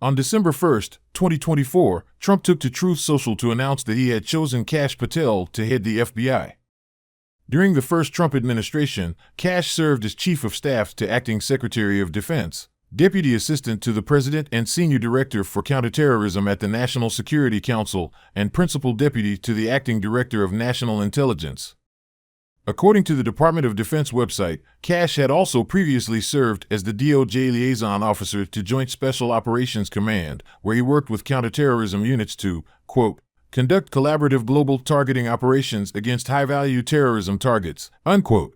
On December 1st, 2024, Trump took to Truth Social to announce that he had chosen Kash Patel to head the FBI. During the first Trump administration, Kash served as Chief of Staff to Acting Secretary of Defense, Deputy Assistant to the President and Senior Director for Counterterrorism at the National Security Council, and Principal Deputy to the Acting Director of National Intelligence. According to the Department of Defense website, Kash had also previously served as the DOJ liaison officer to Joint Special Operations Command, where he worked with counterterrorism units to, quote, conduct collaborative global targeting operations against high-value terrorism targets, unquote.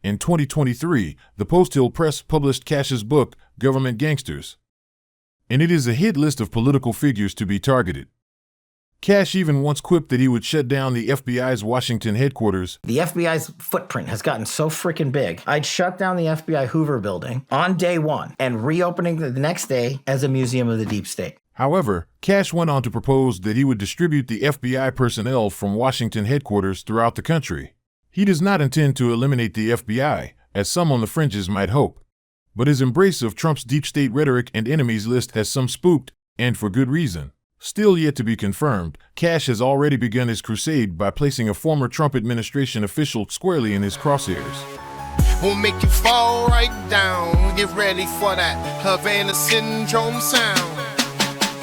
In 2023, the Post-Hill Press published Kash's book, Government Gangsters. And it is a hit list of political figures to be targeted. Kash even once quipped that he would shut down the FBI's Washington headquarters. The FBI's footprint has gotten so freaking big, I'd shut down the FBI Hoover building on day one and reopening the next day as a museum of the deep state. However, Kash went on to propose that he would distribute the FBI personnel from Washington headquarters throughout the country. He does not intend to eliminate the FBI, as some on the fringes might hope. But his embrace of Trump's deep state rhetoric and enemies list has some spooked, and for good reason. Still yet to be confirmed, Kash has already begun his crusade by placing a former Trump administration official squarely in his crosshairs. We'll make you fall right down. Get ready for that Havana Syndrome sound.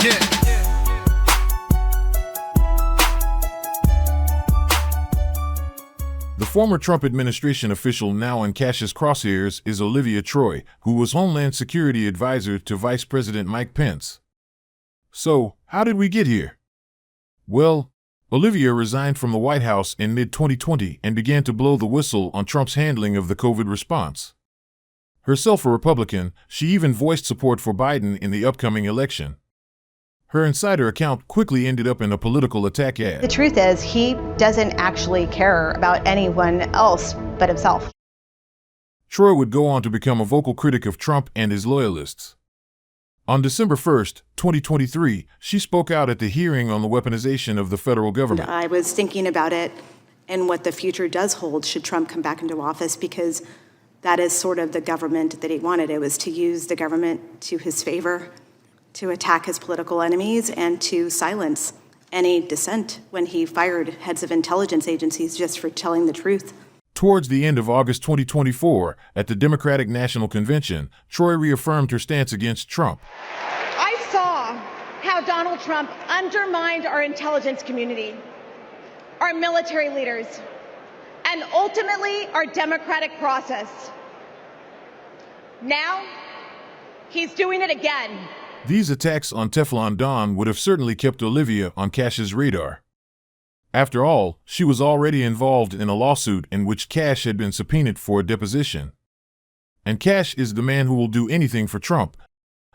Yeah. The former Trump administration official now in Kash's crosshairs is Olivia Troye, who was Homeland Security Advisor to Vice President Mike Pence. So, how did we get here? Well, Olivia resigned from the White House in mid-2020 and began to blow the whistle on Trump's handling of the COVID response. Herself a Republican, she even voiced support for Biden in the upcoming election. Her insider account quickly ended up in a political attack ad. The truth is, he doesn't actually care about anyone else but himself. Troye would go on to become a vocal critic of Trump and his loyalists. On December 1st, 2023, she spoke out at the hearing on the weaponization of the federal government. I was thinking about it and what the future does hold should Trump come back into office, because that is sort of the government that he wanted. It was to use the government to his favor, to attack his political enemies, and to silence any dissent when he fired heads of intelligence agencies just for telling the truth. Towards the end of August 2024, at the Democratic National Convention, Troye reaffirmed her stance against Trump. I saw how Donald Trump undermined our intelligence community, our military leaders, and ultimately our democratic process. Now, he's doing it again. These attacks on Teflon Don would have certainly kept Olivia on Kash's radar. After all, she was already involved in a lawsuit in which Kash had been subpoenaed for a deposition. And Kash is the man who will do anything for Trump.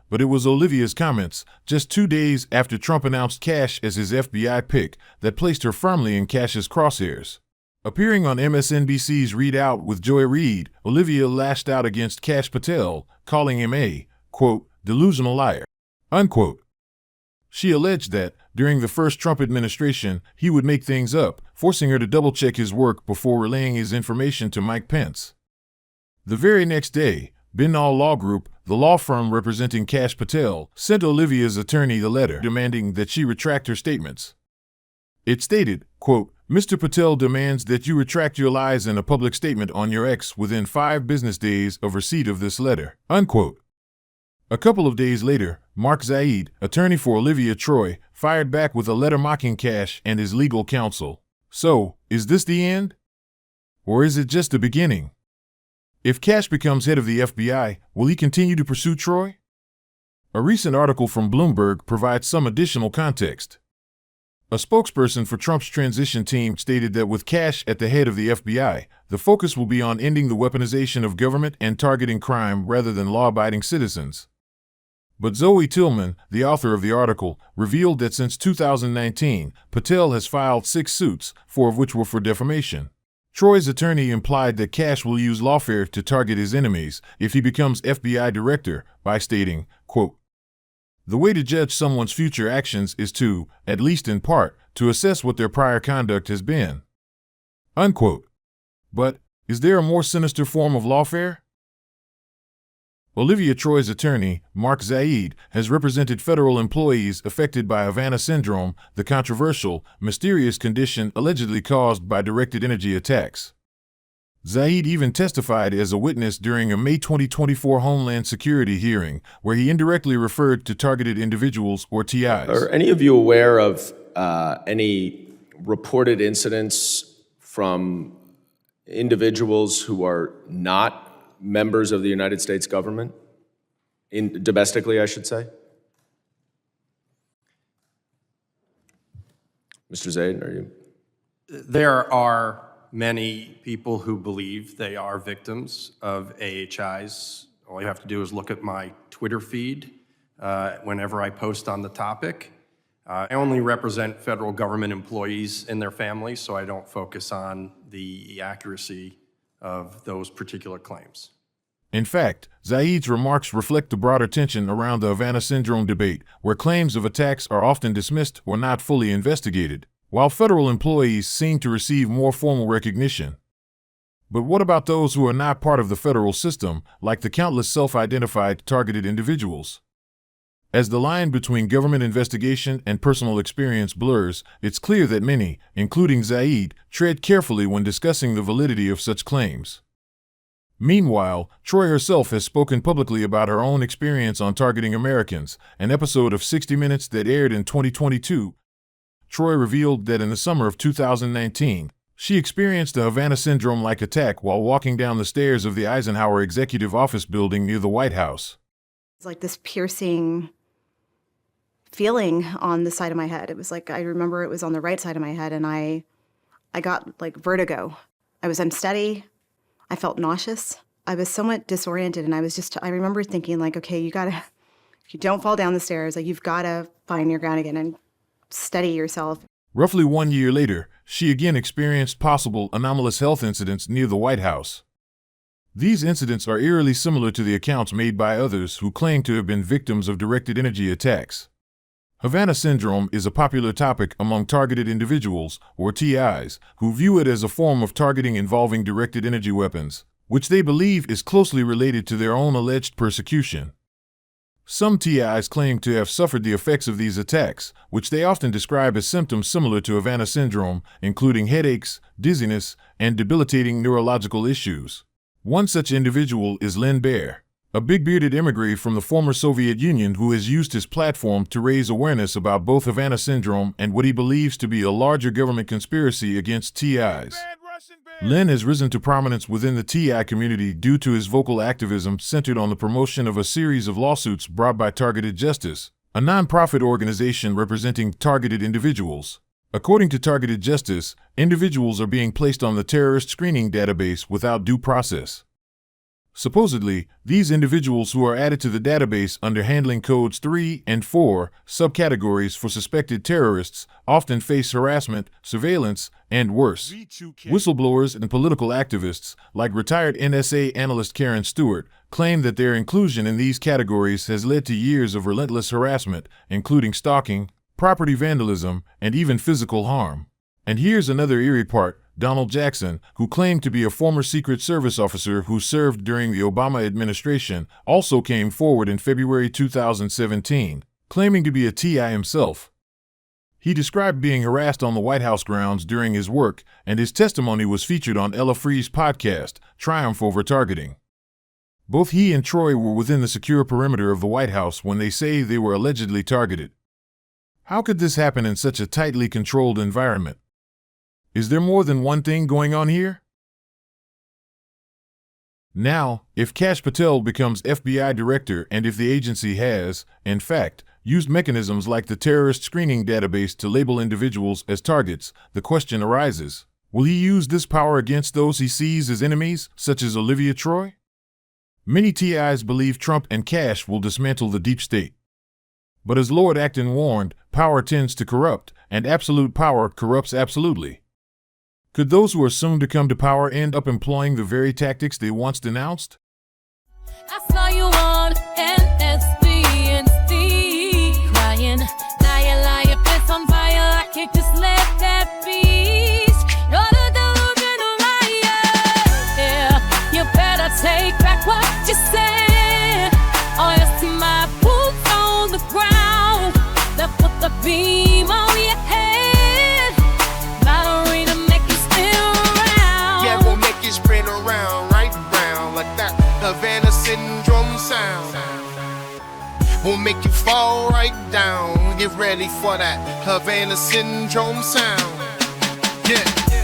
But it was Olivia's comments, just 2 days after Trump announced Kash as his FBI pick, that placed her firmly in Kash's crosshairs. Appearing on MSNBC's Read Out with Joy Reid, Olivia lashed out against Kash Patel, calling him a, quote, delusional liar, unquote. She alleged that, during the first Trump administration, he would make things up, forcing her to double-check his work before relaying his information to Mike Pence. The very next day, Binal Law Group, the law firm representing Kash Patel, sent Olivia's attorney a letter demanding that she retract her statements. It stated, quote, Mr. Patel demands that you retract your lies in a public statement on your ex within 5 business days of receipt of this letter, unquote. A couple of days later, Mark Zaid, attorney for Olivia Troye, fired back with a letter mocking Kash and his legal counsel. So, is this the end? Or is it just the beginning? If Kash becomes head of the FBI, will he continue to pursue Troye? A recent article from Bloomberg provides some additional context. A spokesperson for Trump's transition team stated that with Kash at the head of the FBI, the focus will be on ending the weaponization of government and targeting crime rather than law-abiding citizens. But Zoe Tillman, the author of the article, revealed that since 2019, Patel has filed 6 suits, 4 of which were for defamation. Troye's attorney implied that Kash will use lawfare to target his enemies if he becomes FBI director by stating, quote, the way to judge someone's future actions is to, at least in part, to assess what their prior conduct has been. Unquote. But, is there a more sinister form of lawfare? Olivia Troye's attorney, Mark Zaid, has represented federal employees affected by Havana Syndrome, the controversial, mysterious condition allegedly caused by directed energy attacks. Zaid even testified as a witness during a May 2024 Homeland Security hearing, where he indirectly referred to targeted individuals or TIs. Are any of you aware of any reported incidents from individuals who are not members of the United States government, domestically, I should say? Mr. Zaid, are you? There are many people who believe they are victims of AHIs. All you have to do is look at my Twitter feed whenever I post on the topic. I only represent federal government employees and their families, so I don't focus on the accuracy of those particular claims. In fact, Zaid's remarks reflect the broader tension around the Havana Syndrome debate, where claims of attacks are often dismissed or not fully investigated, while federal employees seem to receive more formal recognition. But what about those who are not part of the federal system, like the countless self-identified targeted individuals? As the line between government investigation and personal experience blurs, it's clear that many, including Zaid, tread carefully when discussing the validity of such claims. Meanwhile, Troye herself has spoken publicly about her own experience on targeting Americans, an episode of 60 Minutes that aired in 2022. Troye revealed that in the summer of 2019, she experienced a Havana Syndrome-like attack while walking down the stairs of the Eisenhower Executive Office building near the White House. It's like this piercing feeling on the side of my head. It was like, I remember it was on the right side of my head, and I got like vertigo. I was unsteady. I felt nauseous. I was somewhat disoriented, and I remember thinking like, okay, if you don't fall down the stairs, like you've got to find your ground again and steady yourself. Roughly 1 year later, she again experienced possible anomalous health incidents near the White House. These incidents are eerily similar to the accounts made by others who claim to have been victims of directed energy attacks. Havana Syndrome is a popular topic among targeted individuals, or TIs, who view it as a form of targeting involving directed energy weapons, which they believe is closely related to their own alleged persecution. Some TIs claim to have suffered the effects of these attacks, which they often describe as symptoms similar to Havana Syndrome, including headaches, dizziness, and debilitating neurological issues. One such individual is Len Baer, a big-bearded immigrant from the former Soviet Union who has used his platform to raise awareness about both Havana Syndrome and what he believes to be a larger government conspiracy against TIs. Len has risen to prominence within the TI community due to his vocal activism centered on the promotion of a series of lawsuits brought by Targeted Justice, a nonprofit organization representing targeted individuals. According to Targeted Justice, individuals are being placed on the terrorist screening database without due process. Supposedly, these individuals who are added to the database under handling codes 3 and 4, subcategories for suspected terrorists, often face harassment, surveillance, and worse. Whistleblowers and political activists, like retired NSA analyst Karen Stewart, claim that their inclusion in these categories has led to years of relentless harassment, including stalking, property vandalism, and even physical harm. And here's another eerie part. Donald Jackson, who claimed to be a former Secret Service officer who served during the Obama administration, also came forward in February 2017, claiming to be a TI himself. He described being harassed on the White House grounds during his work, and his testimony was featured on Ella Free's podcast, Triumph Over Targeting. Both he and Troye were within the secure perimeter of the White House when they say they were allegedly targeted. How could this happen in such a tightly controlled environment? Is there more than one thing going on here? Now, if Kash Patel becomes FBI director and if the agency has, in fact, used mechanisms like the terrorist screening database to label individuals as targets, the question arises, will he use this power against those he sees as enemies, such as Olivia Troye? Many TIs believe Trump and Kash will dismantle the deep state. But as Lord Acton warned, power tends to corrupt, and absolute power corrupts absolutely. Could those who are soon to come to power end up employing the very tactics they once denounced? I saw you on NSBNC crying. Now you lie, your face on fire. I can't just let that be. You're the delusional liar. Yeah, you better take back what you said. make you fall right down. Get ready for that Havana Syndrome sound. Yeah.